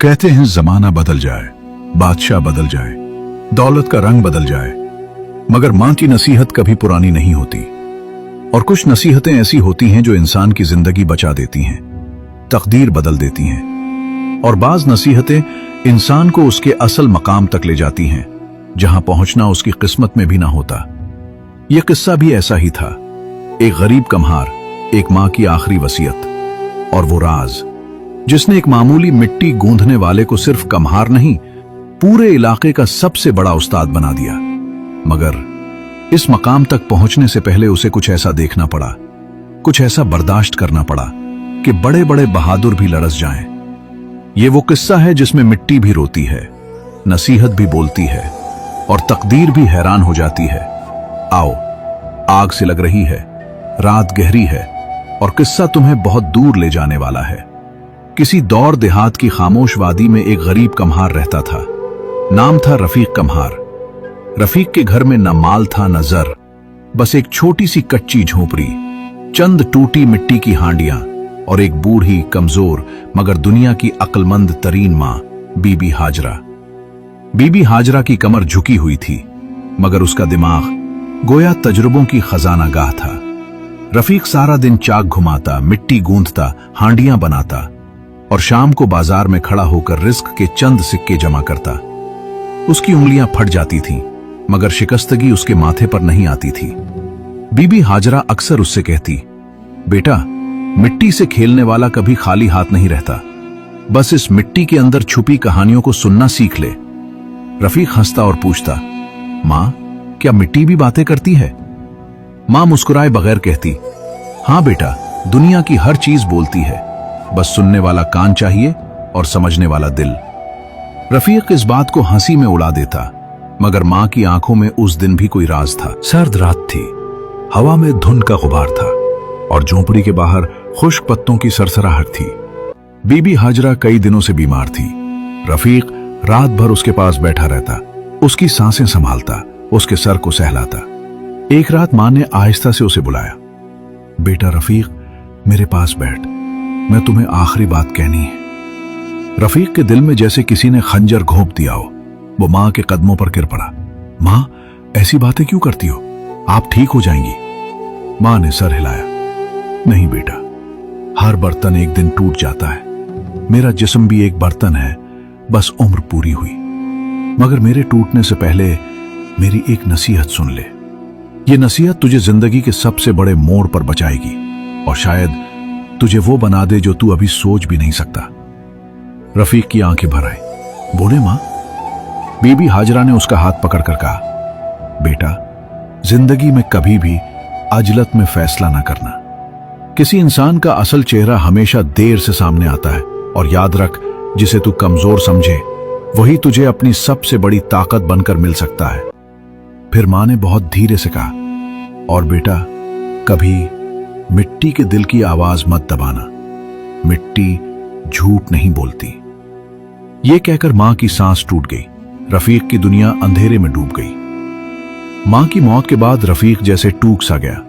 कहते हैं जमाना बदल जाए, बादशाह बदल जाए, दौलत का रंग बदल जाए, मगर मां की नसीहत कभी पुरानी नहीं होती। और कुछ नसीहतें ऐसी होती हैं जो इंसान की जिंदगी बचा देती हैं, तकदीर बदल देती हैं। और बाज नसीहतें इंसान को उसके असल मकाम तक ले जाती हैं, जहां पहुंचना उसकी किस्मत में भी ना होता। यह किस्सा भी ऐसा ही था। एक गरीब कम्हार, एक मां की आखिरी वसीयत और वो राज जिसने एक मामूली मिट्टी गूंधने वाले को सिर्फ कम्हार नहीं, पूरे इलाके का सबसे बड़ा उस्ताद बना दिया। मगर इस मकाम तक पहुंचने से पहले उसे कुछ ऐसा देखना पड़ा, कुछ ऐसा बर्दाश्त करना पड़ा कि बड़े बड़े बहादुर भी लरस जाएं। ये वो किस्सा है जिसमें मिट्टी भी रोती है, नसीहत भी बोलती है और तकदीर भी हैरान हो जाती है। आओ, आग से लग रही है, रात गहरी है और किस्सा तुम्हें बहुत दूर ले जाने वाला है। किसी दौर देहात की खामोश वादी में एक गरीब कम्हार रहता था। नाम था रफीक कम्हार। रफीक के घर में न माल था न जर, बस एक छोटी सी कच्ची झोपड़ी, चंद टूटी मिट्टी की हांडियां और एक बूढ़ी कमजोर मगर दुनिया की अक्लमंद तरीन मां, बीबी हाजरा। बीबी हाजरा की कमर झुकी हुई थी, मगर उसका दिमाग गोया तजुर्बों की खजाना गाह था। रफीक सारा दिन चाक घुमाता, मिट्टी गूंथता, हांडियां बनाता और शाम को बाजार में खड़ा होकर रिस्क के चंद सिक्के जमा करता। उसकी उंगलियां फट जाती थीं, मगर शिकस्तगी उसके माथे पर नहीं आती थी। बीबी हाजरा अक्सर उससे कहती, बेटा, मिट्टी से खेलने वाला कभी खाली हाथ नहीं रहता, बस इस मिट्टी के अंदर छुपी कहानियों को सुनना सीख ले। रफीक हंसता और पूछता, मां, क्या मिट्टी भी बातें करती है? मां मुस्कुराए बगैर कहती, हां बेटा, दुनिया की हर चीज बोलती है, बस सुनने वाला कान चाहिए और समझने वाला दिल। रफीक इस बात को हंसी में उड़ा देता, मगर मां की आंखों में उस दिन भी कोई राज था। सर्द रात थी, हवा में धुंध का गुबार था और झोंपड़ी के बाहर खुश्क पत्तों की सरसराहट थी। बीबी हाजरा कई दिनों से बीमार थी। रफीक रात भर उसके पास बैठा रहता, उसकी सांसें संभालता, उसके सर को सहलाता। एक रात मां ने आहिस्ता से उसे बुलाया, बेटा रफीक, मेरे पास बैठ, मैं तुम्हें आखिरी बात कहनी है। रफीक के दिल में जैसे किसी ने खंजर घोंप दिया हो। वो मां के कदमों पर गिर पड़ा। मां, ऐसी बातें क्यों करती हो? आप ठीक हो जाएंगी। मां ने सर हिलाया, नहीं बेटा, हर बर्तन एक दिन टूट जाता है। मेरा जिस्म भी एक बर्तन है, बस उम्र पूरी हुई। मगर मेरे टूटने से पहले मेरी एक नसीहत सुन ले। ये नसीहत तुझे जिंदगी के सबसे बड़े मोड़ पर बचाएगी और शायद तुझे वो बना दे जो तू अभी सोच भी नहीं सकता। रफीक की आंखें भर आई। बोले मां? बीबी हाजरा ने उसका हाथ पकड़कर कहा, बेटा, जिंदगी में कभी भी अजलत में फैसला ना करना। किसी इंसान का असल चेहरा हमेशा देर से सामने आता है और याद रख, जिसे तू कमजोर समझे वही तुझे अपनी सबसे बड़ी ताकत बनकर मिल सकता है। फिर मां ने बहुत धीरे से कहा, और बेटा, कभी मिट्टी के दिल की आवाज मत दबाना, मिट्टी झूठ नहीं बोलती। यह कहकर मां की सांस टूट गई। रफीक की दुनिया अंधेरे में डूब गई। मां की मौत के बाद रफीक जैसे टूक सा गया।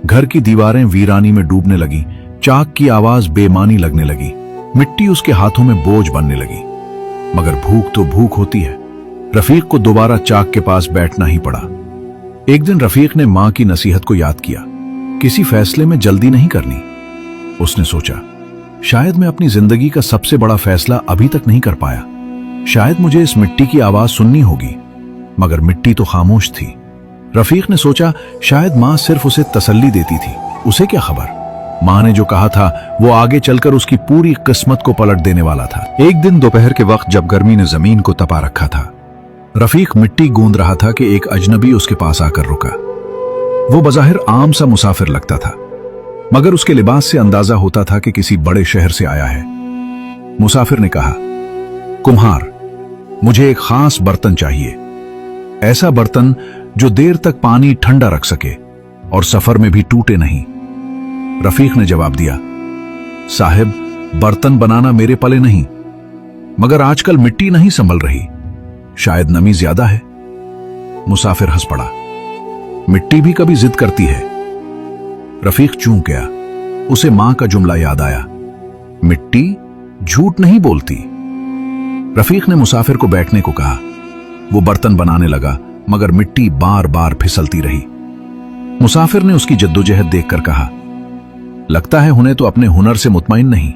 घर की दीवारें वीरानी में डूबने लगी, चाक की आवाज बेमानी लगने लगी, मिट्टी उसके हाथों में बोझ बनने लगी। मगर भूख तो भूख होती है। रफीक को दोबारा चाक के पास बैठना ही पड़ा। एक दिन रफीक ने मां की नसीहत को याद किया, किसी फैसले में जल्दी नहीं करनी। उसने सोचा, शायद मैं अपनी जिंदगी का सबसे बड़ा फैसला अभी तक नहीं कर पाया। शायद मुझे इस मिट्टी की आवाज सुननी होगी। मगर मिट्टी तो खामोश थी। रफीक ने सोचा, शायद मां सिर्फ उसे तसल्ली देती थी, उसे क्या खबर। मां ने जो कहा था वो आगे चलकर उसकी पूरी किस्मत को पलट देने वाला था। एक दिन दोपहर के वक्त जब गर्मी ने जमीन को तपा रखा था, रफीक मिट्टी गूंद रहा था कि एक अजनबी उसके पास आकर रुका। वो बज़ाहिर आम सा मुसाफिर लगता था, मगर उसके लिबास से अंदाजा होता था कि किसी बड़े शहर से आया है। मुसाफिर ने कहा, कुम्हार, मुझे एक खास बर्तन चाहिए, ऐसा बर्तन जो देर तक पानी ठंडा रख सके और सफर में भी टूटे नहीं। रफीक ने जवाब दिया, साहिब, बर्तन बनाना मेरे पले नहीं, मगर आजकल मिट्टी नहीं संभल रही, शायद नमी ज्यादा है। मुसाफिर हंस पड़ा, मिट्टी भी कभी जिद करती है। रफीक चूक गया। उसे मां का जुमला याद आया, मिट्टी झूठ नहीं बोलती। रफीक ने मुसाफिर को बैठने को कहा। वो बर्तन बनाने लगा, मगर मिट्टी बार बार फिसलती रही। मुसाफिर ने उसकी जद्दोजहद देखकर कहा, लगता है उन्हें तो अपने हुनर से मुतमईन नहीं,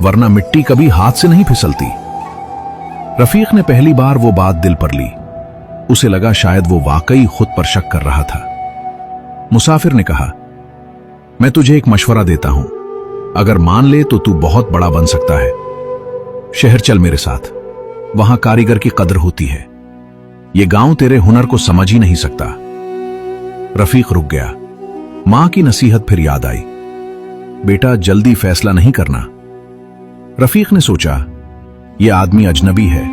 वरना मिट्टी कभी हाथ से नहीं फिसलती। रफीक ने पहली बार वो बात दिल पर ली। उसे लगा शायद वो वाकई खुद पर शक कर रहा था। मुसाफिर ने कहा, मैं तुझे एक मशवरा देता हूं, अगर मान ले तो तू बहुत बड़ा बन सकता है। शहर चल मेरे साथ, वहां कारीगर की कदर होती है। ये गांव तेरे हुनर को समझ ही नहीं सकता। रफीक रुक गया। मां की नसीहत फिर याद आई, बेटा जल्दी फैसला नहीं करना। रफीक ने सोचा, यह आदमी अजनबी है,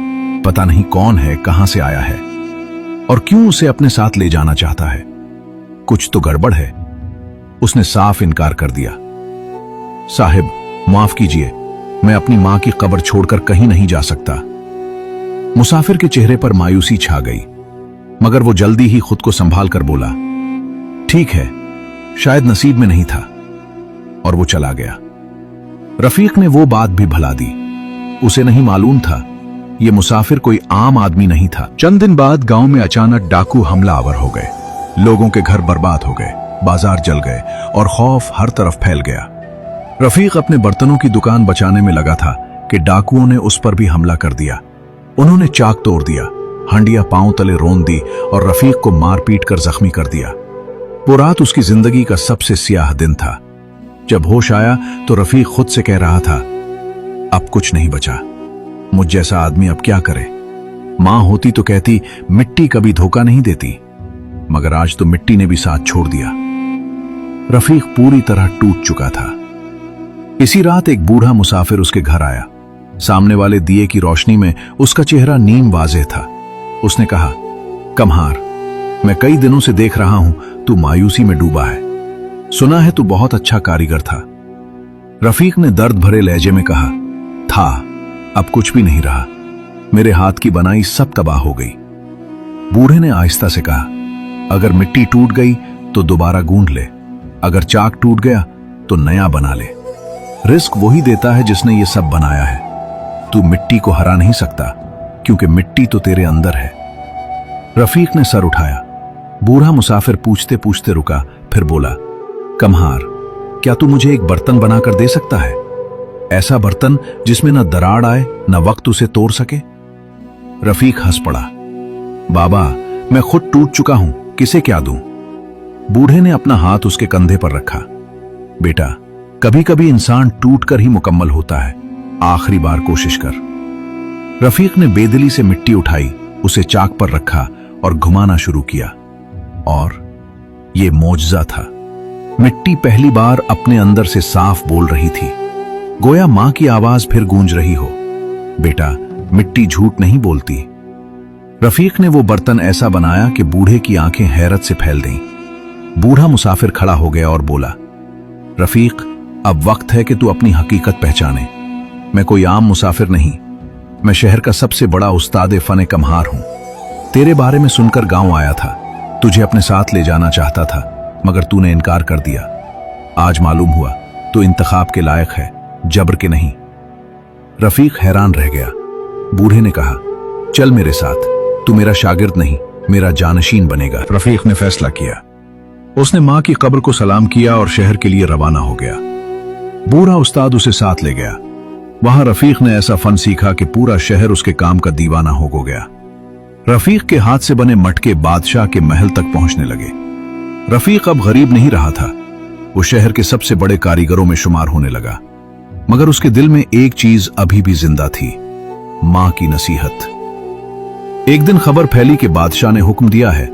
पता नहीं कौन है, कहां से आया है और क्यों उसे अपने साथ ले जाना चाहता है। कुछ तो गड़बड़ है। उसने साफ इनकार कर दिया। साहिब, माफ कीजिए, मैं अपनी मां की कब्र छोड़कर कहीं नहीं जा सकता। मुसाफिर के चेहरे पर मायूसी छा गई, मगर वो जल्दी ही खुद को संभाल कर बोला, ठीक है, शायद नसीब में नहीं था, और वो चला गया। रफीक ने वो बात भी भुला दी। उसे नहीं मालूम था ये मुसाफिर कोई आम आदमी नहीं था। चंद दिन बाद गांव में अचानक डाकू हमलावर हो गए। लोगों के घर बर्बाद हो गए, बाजार जल गए और खौफ हर तरफ फैल गया। रफीक अपने बर्तनों की दुकान बचाने में लगा था कि डाकुओं ने उस पर भी हमला कर दिया। उन्होंने चाक तोड़ दिया, हंडिया पांव तले रोन दी और रफीक को मार पीट कर जख्मी कर दिया। वो रात उसकी जिंदगी का सबसे स्याह दिन था। जब होश आया तो रफीक खुद से कह रहा था, अब कुछ नहीं बचा, मुझ जैसा आदमी अब क्या करे। मां होती तो कहती मिट्टी कभी धोखा नहीं देती, मगर आज तो मिट्टी ने भी साथ छोड़ दिया। रफीक पूरी तरह टूट चुका था। इसी रात एक बूढ़ा मुसाफिर उसके घर आया। सामने वाले दिए की रोशनी में उसका चेहरा नीम वाज़ेह था। उसने कहा, कम्हार, मैं कई दिनों से देख रहा हूं तू मायूसी में डूबा है। सुना है तू बहुत अच्छा कारीगर था। रफीक ने दर्द भरे लहजे में कहा, था, अब कुछ भी नहीं रहा। मेरे हाथ की बनाई सब तबाह हो गई। बूढ़े ने आहिस्ता से कहा, अगर मिट्टी टूट गई तो दोबारा गूंध ले, अगर चाक टूट गया तो नया बना ले। रिस्क वही देता है जिसने ये सब बनाया है। तू मिट्टी को हरा नहीं सकता, क्योंकि मिट्टी तो तेरे अंदर है। रफीक ने सर उठाया। बूढ़ा मुसाफिर पूछते पूछते रुका, फिर बोला, कम्हार, क्या तू मुझे एक बर्तन बनाकर दे सकता है? ऐसा बर्तन जिसमें न दरार आए न वक्त उसे तोड़ सके। रफीक हंस पड़ा। बाबा, मैं खुद टूट चुका हूं, किसे क्या दूं? बूढ़े ने अपना हाथ उसके कंधे पर रखा। बेटा, कभी कभी इंसान टूट कर ही मुकम्मल होता है, आखिरी बार कोशिश कर। रफीक ने बेदिली से मिट्टी उठाई, उसे चाक पर रखा और घुमाना शुरू किया। और ये मौजज़ा था। मिट्टी पहली बार अपने अंदर से साफ बोल रही थी, गोया मां की आवाज फिर गूंज रही हो, बेटा, मिट्टी झूठ नहीं बोलती। रफीक ने वो बर्तन ऐसा बनाया कि बूढ़े की आंखें हैरत से फैल गईं। बूढ़ा मुसाफिर खड़ा हो गया और बोला, रफीक, अब वक्त है कि तू अपनी हकीकत पहचाने। मैं कोई आम मुसाफिर नहीं, मैं शहर का सबसे बड़ा उस्ताद फन कम्हार हूं। तेरे बारे में सुनकर गांव आया था, तुझे अपने साथ ले जाना चाहता था, मगर तूने इनकार कर दिया। आज मालूम हुआ तू इंतखाब के लायक है, जबर के नहीं। रफीक हैरान रह गया। बूढ़े ने कहा, चल मेरे साथ, तू मेरा शागिर्द नहीं, मेरा जानशीन बनेगा। रफीक ने फैसला किया। उसने मां की कब्र को सलाम किया और शहर के लिए रवाना हो गया। बूढ़ा उस्ताद उसे साथ ले गया। वहां रफीक ने ऐसा फन सीखा कि पूरा शहर उसके काम का दीवाना हो गया। रफीक के हाथ से बने मटके बादशाह के महल तक पहुंचने लगे। रफीक अब गरीब नहीं रहा था, वो शहर के सबसे बड़े कारीगरों में शुमार होने लगा। मगर उसके दिल में एक चीज अभी भी जिंदा थी, मां की नसीहत। एक दिन खबर फैली कि बादशाह ने हुक्म दिया है,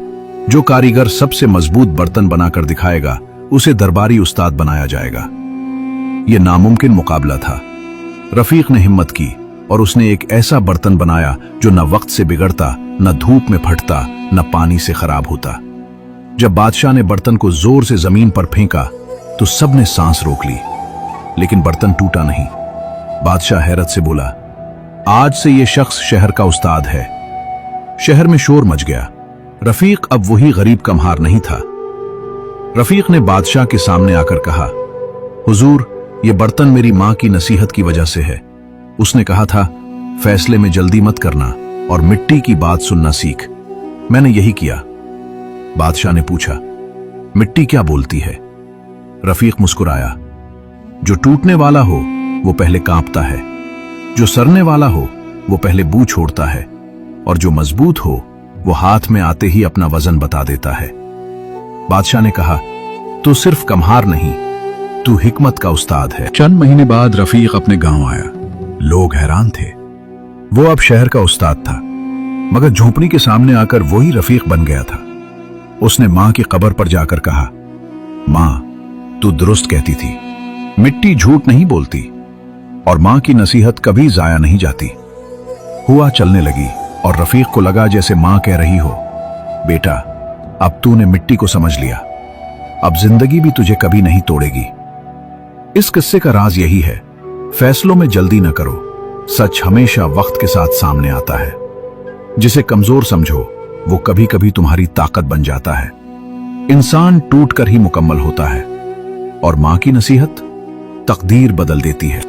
जो कारीगर सबसे मजबूत बर्तन बनाकर दिखाएगा उसे दरबारी उस्ताद बनाया जाएगा। यह नामुमकिन मुकाबला था। रफीक ने हिम्मत की और उसने एक ऐसा बर्तन बनाया जो न वक्त से बिगड़ता, न धूप में फटता, न पानी से खराब होता। जब बादशाह ने बर्तन को जोर से जमीन पर फेंका तो सबने सांस रोक ली, लेकिन बर्तन टूटा नहीं। बादशाह हैरत से बोला, आज से यह शख्स शहर का उस्ताद है। शहर में शोर मच गया। रफीक अब वही गरीब कम्हार नहीं था। रफीक ने बादशाह के सामने आकर कहा, हुजूर, यह बर्तन मेरी मां की नसीहत की वजह से है। उसने कहा था, फैसले में जल्दी मत करना और मिट्टी की बात सुनना सीख। मैंने यही किया। बादशाह ने पूछा, मिट्टी क्या बोलती है? रफीक मुस्कुराया, जो टूटने वाला हो वो पहले कांपता है, जो सरने वाला हो वो पहले बू छोड़ता है, और जो मजबूत हो वो हाथ में आते ही अपना वजन बता देता है। बादशाह ने कहा, तू सिर्फ कम्हार नहीं, तू हिकमत का उस्ताद है। चंद महीने बाद रफीक अपने गांव आया। लोग हैरान थे। वो अब शहर का उस्ताद था, मगर झोंपड़ी के सामने आकर वही रफीक बन गया था। उसने मां की कब्र पर जाकर कहा, मां, तू दुरुस्त कहती थी, मिट्टी झूठ नहीं बोलती और मां की नसीहत कभी जाया नहीं जाती। हुआ चलने लगी और रफीक को लगा जैसे मां कह रही हो, बेटा, अब तूने मिट्टी को समझ लिया, अब जिंदगी भी तुझे कभी नहीं तोड़ेगी। इस किस्से का राज यही है, फैसलों में जल्दी न करो, सच हमेशा वक्त के साथ सामने आता है। जिसे कमजोर समझो वो कभी कभी तुम्हारी ताकत बन जाता है। इंसान टूट कर ही मुकम्मल होता है और मां की नसीहत तकदीर बदल देती है।